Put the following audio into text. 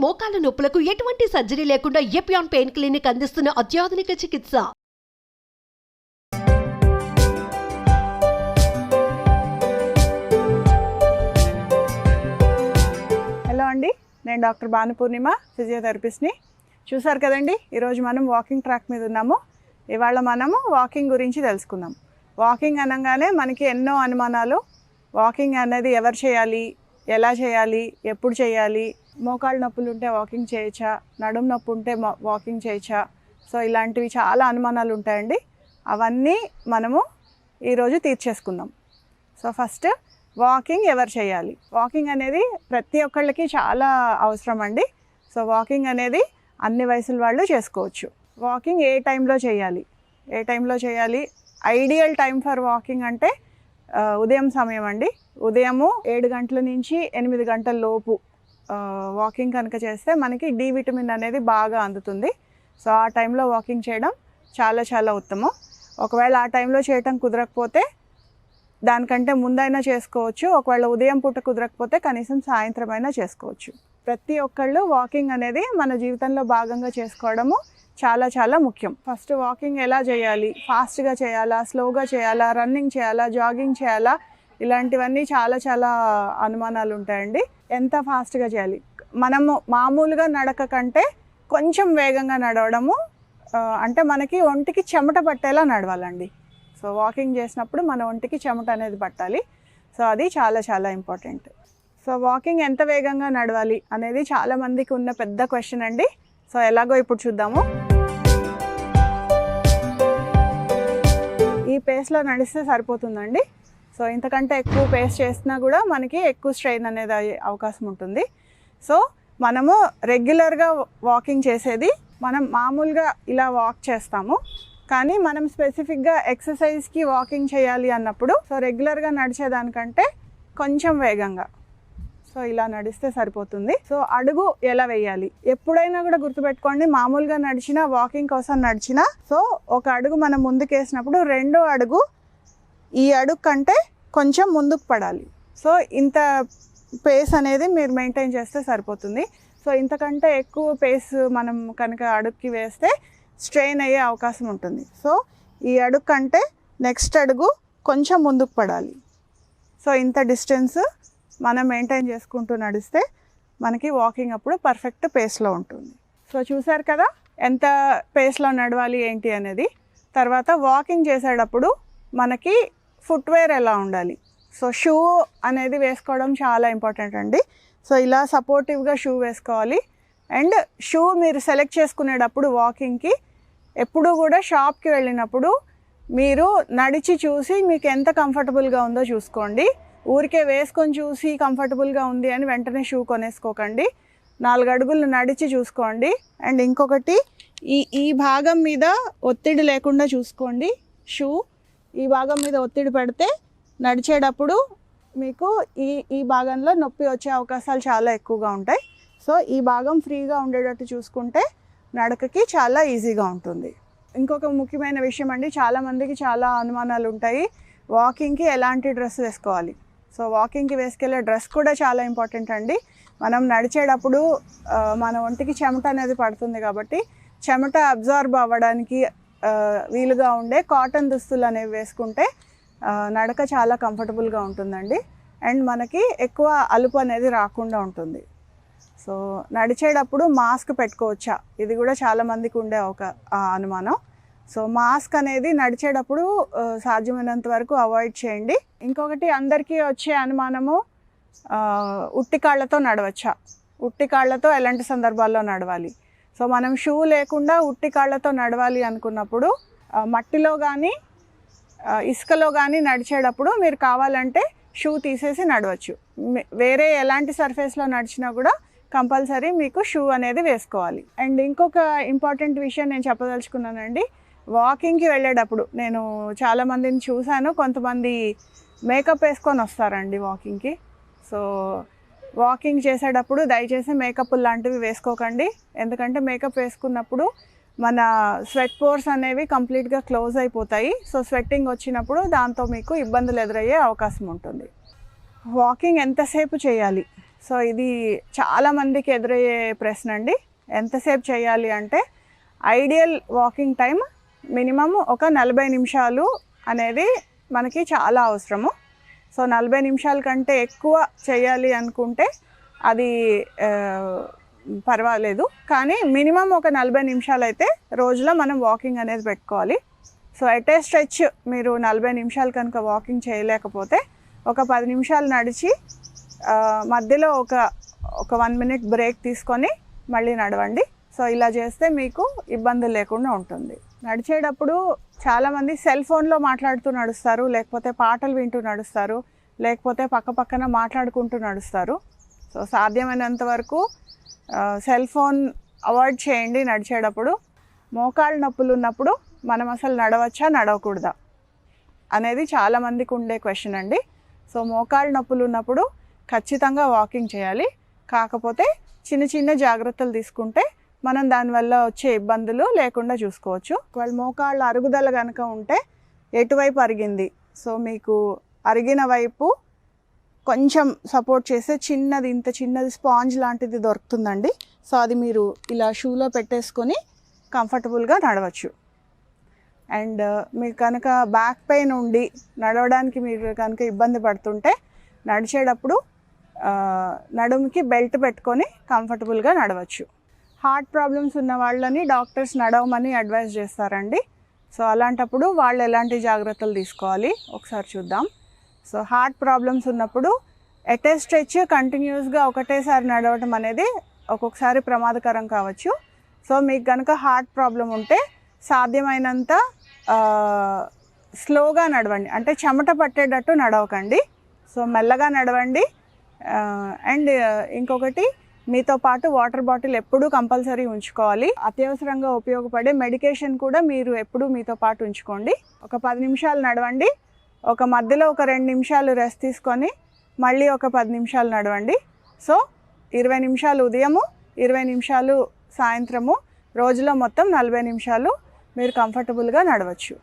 మోకాల నొప్పులకు ఎటువంటి సర్జరీ లేకుండా ఎపియాన్ పెయిన్ క్లినిక్ అందిస్తున్న అత్యాధునిక చికిత్స. హలో అండి, నేను డాక్టర్ భానుపూర్ణిమ, ఫిజియోథెరపిస్ట్ని. చూసారు కదండి, ఈరోజు మనం వాకింగ్ ట్రాక్ మీద ఉన్నాము. ఇవాళ మనము వాకింగ్ గురించి తెలుసుకుందాం. వాకింగ్ అనగానే మనకి ఎన్నో అనుమానాలు. వాకింగ్ అనేది ఎవరు చేయాలి, ఎలా చేయాలి, ఎప్పుడు చేయాలి, మోకాళ్ళ నొప్పులు ఉంటే వాకింగ్ చేయొచ్చా, నడుము నొప్పి ఉంటే వాకింగ్ చేయొచ్చా, సో ఇలాంటివి చాలా అనుమానాలు ఉంటాయండి. అవన్నీ మనము ఈరోజు తీర్చేసుకుందాం. సో ఫస్ట్ వాకింగ్ ఎవరు చేయాలి. వాకింగ్ అనేది ప్రతి ఒక్కళ్ళకి చాలా అవసరం అండి. సో వాకింగ్ అనేది అన్ని వయసుల వాళ్ళు చేసుకోవచ్చు. వాకింగ్ ఏ టైంలో చేయాలి, ఐడియల్ టైం ఫర్ వాకింగ్ అంటే ఉదయం సమయం అండి. ఉదయము 7 గంటల నుంచి 8 గంటల లోపు వాకింగ్ కనుక చేస్తే మనకి డి విటమిన్ అనేది బాగా అందుతుంది. సో ఆ టైంలో వాకింగ్ చేయడం చాలా చాలా ఉత్తమం. ఒకవేళ ఆ టైంలో చేయటం కుదరకపోతే దానికంటే ముందైనా చేసుకోవచ్చు. ఒకవేళ ఉదయం పూట కుదరకపోతే కనీసం సాయంత్రం అయినా చేసుకోవచ్చు. ప్రతి ఒక్కళ్ళు వాకింగ్ అనేది మన జీవితంలో భాగంగా చేసుకోవడము చాలా చాలా ముఖ్యం. ఫస్ట్ వాకింగ్ ఎలా చేయాలి, ఫాస్ట్గా చేయాలా, స్లోగా చేయాలా, రన్నింగ్ చేయాలా, జాగింగ్ చేయాలా, ఇలాంటివన్నీ చాలా చాలా అనుమానాలు ఉంటాయండి. ఎంత ఫాస్ట్గా చేయాలి, మనము మామూలుగా నడక కంటే కొంచెం వేగంగా నడవడము, అంటే మనకి ఒంటికి చెమట పట్టేలా నడవాలండి. సో వాకింగ్ చేసినప్పుడు మన ఒంటికి చెమట అనేది పట్టాలి. సో అది చాలా చాలా ఇంపార్టెంట్. సో వాకింగ్ ఎంత వేగంగా నడవాలి అనేది చాలామందికి ఉన్న పెద్ద క్వశ్చన్ అండి. సో ఎలాగో ఇప్పుడు చూద్దాము. ఈ పేస్లో నడిస్తే సరిపోతుందండి. సో ఇంతకంటే ఎక్కువ పేస్ చేసినా కూడా మనకి ఎక్కువ స్ట్రెయిన్ అనేది అయ్యే అవకాశం ఉంటుంది. సో మనము రెగ్యులర్గా వాకింగ్ చేసేది, మనం మామూలుగా ఇలా వాక్ చేస్తాము, కానీ మనం స్పెసిఫిక్గా ఎక్సర్సైజ్కి వాకింగ్ చేయాలి అన్నప్పుడు సో రెగ్యులర్గా నడిచేదానికంటే కొంచెం వేగంగా సో ఇలా నడిస్తే సరిపోతుంది. సో అడుగు ఎలా వేయాలి, ఎప్పుడైనా కూడా గుర్తుపెట్టుకోండి, మామూలుగా నడిచినా వాకింగ్ కోసం నడిచినా సో ఒక అడుగు మనం ముందుకు వేసినప్పుడు రెండో అడుగు ఈ అడుగు కంటే కొంచెం ముందుకు పడాలి. సో ఇంత పేస్ అనేది మీరు మెయింటైన్ చేస్తే సరిపోతుంది. సో ఇంతకంటే ఎక్కువ పేస్ మనం కనుక అడుగుకి వేస్తే స్ట్రెయిన్ అయ్యే అవకాశం ఉంటుంది. సో ఈ అడుగు కంటే నెక్స్ట్ అడుగు కొంచెం ముందుకు పడాలి. సో ఇంత డిస్టెన్స్ మనం మెయింటైన్ చేసుకుంటూ నడిస్తే మనకి వాకింగ్ అప్పుడు పర్ఫెక్ట్ పేస్లో ఉంటుంది. సో చూసారు కదా ఎంత పేస్లో నడవాలి ఏంటి అనేది. తర్వాత వాకింగ్ చేసేటప్పుడు మనకి ఫుట్వేర్ ఎలా ఉండాలి. సో షూ అనేది వేసుకోవడం చాలా ఇంపార్టెంట్ అండి. సో ఇలా సపోర్టివ్గా షూ వేసుకోవాలి. అండ్ షూ మీరు సెలెక్ట్ చేసుకునేటప్పుడు వాకింగ్కి ఎప్పుడూ కూడా షాప్కి వెళ్ళినప్పుడు మీరు నడిచి చూసి మీకు ఎంత కంఫర్టబుల్గా ఉందో చూసుకోండి. ఊరికే వేసుకొని చూసి కంఫర్టబుల్గా ఉంది అని వెంటనే షూ కొనేసుకోకండి. 4 అడుగులు నడిచి చూసుకోండి. అండ్ ఇంకొకటి ఈ భాగం మీద ఒత్తిడి లేకుండా చూసుకోండి. షూ ఈ భాగం మీద ఒత్తిడి పెడితే నడిచేటప్పుడు మీకు ఈ భాగంలో నొప్పి వచ్చే అవకాశాలు చాలా ఎక్కువగా ఉంటాయి. సో ఈ భాగం ఫ్రీగా ఉండేటట్టు చూసుకుంటే నడకకి చాలా ఈజీగా ఉంటుంది. ఇంకొక ముఖ్యమైన విషయం అండి, చాలామందికి చాలా అనుమానాలు ఉంటాయి. వాకింగ్కి ఎలాంటి డ్రెస్ వేసుకోవాలి. సో వాకింగ్కి వేసుకెళ్ళే డ్రెస్ కూడా చాలా ఇంపార్టెంట్ అండి. మనం నడిచేటప్పుడు మన ఒంటికి చెమట అనేది పడుతుంది కాబట్టి చెమట అబ్జార్బ్ అవ్వడానికి వీలుగా ఉండే కాటన్ దుస్తులు అనేవి వేసుకుంటే నడక చాలా కంఫర్టబుల్గా ఉంటుందండి. అండ్ మనకి ఎక్కువ అలుపు అనేది రాకుండా ఉంటుంది. సో నడిచేటప్పుడు మాస్క్ పెట్టుకోవచ్చా, ఇది కూడా చాలామందికి ఉండే ఒక అనుమానం. సో మాస్క్ అనేది నడిచేటప్పుడు సాధ్యమైనంత వరకు అవాయిడ్ చేయండి. ఇంకొకటి అందరికీ వచ్చే అనుమానము, ఉట్టి కాళ్ళతో నడవచ్చా, ఉట్టి కాళ్ళతో ఎలాంటి సందర్భాల్లో నడవాలి. సో మనం షూ లేకుండా ఉట్టి కాళ్ళతో నడవాలి అనుకున్నప్పుడు మట్టిలో కానీ ఇసుకలో కానీ నడిచేటప్పుడు మీరు కావాలంటే షూ తీసేసి నడవచ్చు. వేరే ఎలాంటి సర్ఫేస్లో నడిచినా కూడా కంపల్సరీ మీకు షూ అనేది వేసుకోవాలి. అండ్ ఇంకొక ఇంపార్టెంట్ విషయం నేను చెప్పదలుచుకున్నానండి. వాకింగ్కి వెళ్ళేటప్పుడు నేను చాలామందిని చూశాను, కొంతమంది మేకప్ వేసుకొని వస్తారండి వాకింగ్కి. సో వాకింగ్ చేసేటప్పుడు దయచేసి మేకప్ లాంటివి వేసుకోకండి. ఎందుకంటే మేకప్ వేసుకున్నప్పుడు మన స్వెట్ పోర్స్ అనేవి కంప్లీట్గా క్లోజ్ అయిపోతాయి. సో స్వెట్టింగ్ వచ్చినప్పుడు దాంతో మీకు ఇబ్బందులు ఎదురయ్యే అవకాశం ఉంటుంది. వాకింగ్ ఎంతసేపు చేయాలి. సో ఇది చాలామందికి ఎదురయ్యే ప్రశ్న అండి. ఎంతసేపు చేయాలి అంటే ఐడియల్ వాకింగ్ టైం మినిమం ఒక 40 నిమిషాలు అనేది మనకి చాలా అవసరము. సో 40 నిమిషాల కంటే ఎక్కువ చేయాలి అనుకుంటే అది పర్వాలేదు, కానీ మినిమం ఒక 40 నిమిషాలు అయితే రోజులో మనం వాకింగ్ అనేది పెట్టుకోవాలి. సో ఎట్ ఏ స్ట్రెచ్ మీరు 40 నిమిషాలు కనుక వాకింగ్ చేయలేకపోతే ఒక 10 నిమిషాలు నడిచి మధ్యలో ఒక 1 మినిట్ బ్రేక్ తీసుకొని మళ్ళీ నడవండి. సో ఇలా చేస్తే మీకు ఇబ్బంది లేకుండా ఉంటుంది. నడిచేటప్పుడు చాలామంది సెల్ ఫోన్లో మాట్లాడుతూ నడుస్తారు, లేకపోతే పాటలు వింటూ నడుస్తారు, లేకపోతే పక్కన మాట్లాడుకుంటూ నడుస్తారు. సో సాధ్యమైనంత వరకు సెల్ ఫోన్ అవాయిడ్ చేయండి నడిచేటప్పుడు. మోకాళ్ళ నొప్పులు ఉన్నప్పుడు మనం అసలు నడవచ్చా నడవకూడదా అనేది చాలామందికి ఉండే క్వశ్చన్ అండి. సో మోకాళ్ళ నొప్పులు ఉన్నప్పుడు ఖచ్చితంగా వాకింగ్ చేయాలి. కాకపోతే చిన్న జాగ్రత్తలు తీసుకుంటే మనం దానివల్ల వచ్చే ఇబ్బందులు లేకుండా చూసుకోవచ్చు. ఒకవేళ మోకాళ్ళ అరుగుదల కనుక ఉంటే ఎటువైపు అరిగింది, సో మీకు అరిగిన వైపు కొంచెం సపోర్ట్ చేసే ఇంత చిన్నది స్పాంజ్ లాంటిది దొరుకుతుందండి. సో అది మీరు ఇలా షూలో పెట్టేసుకొని కంఫర్టబుల్గా నడవచ్చు. అండ్ మీకు కనుక బ్యాక్ పెయిన్ ఉండి నడవడానికి మీరు కనుక ఇబ్బంది పడుతుంటే నడిచేటప్పుడు నడుముకి బెల్ట్ పెట్టుకొని కంఫర్టబుల్గా నడవచ్చు. హార్ట్ ప్రాబ్లమ్స్ ఉన్న వాళ్ళని డాక్టర్స్ నడవమని అడ్వైస్ చేస్తారండి. సో అలాంటప్పుడు వాళ్ళు ఎలాంటి జాగ్రత్తలు తీసుకోవాలి ఒకసారి చూద్దాం. సో హార్ట్ ప్రాబ్లమ్స్ ఉన్నప్పుడు ఎట్ ఏ స్ట్రెచ్ కంటిన్యూస్గా ఒకటేసారి నడవటం అనేది ఒక్కొక్కసారి ప్రమాదకరం కావచ్చు. సో మీకు కనుక హార్ట్ ప్రాబ్లం ఉంటే సాధ్యమైనంత స్లోగా నడవండి, అంటే చెమట పట్టేటట్టు నడవకండి. సో మెల్లగా నడవండి. అండ్ ఇంకొకటి, మీతో పాటు వాటర్ బాటిల్ ఎప్పుడూ కంపల్సరీ ఉంచుకోవాలి. అత్యవసరంగా ఉపయోగపడే మెడికేషన్ కూడా మీరు ఎప్పుడూ మీతో పాటు ఉంచుకోండి. ఒక 10 నిమిషాలు నడవండి, మధ్యలో ఒక 2 నిమిషాలు రెస్ట్ తీసుకొని మళ్ళీ ఒక 10 నిమిషాలు నడవండి. సో 20 నిమిషాలు ఉదయము, 20 నిమిషాలు సాయంత్రము, రోజులో మొత్తం 40 నిమిషాలు మీరు కంఫర్టబుల్గా నడవచ్చు.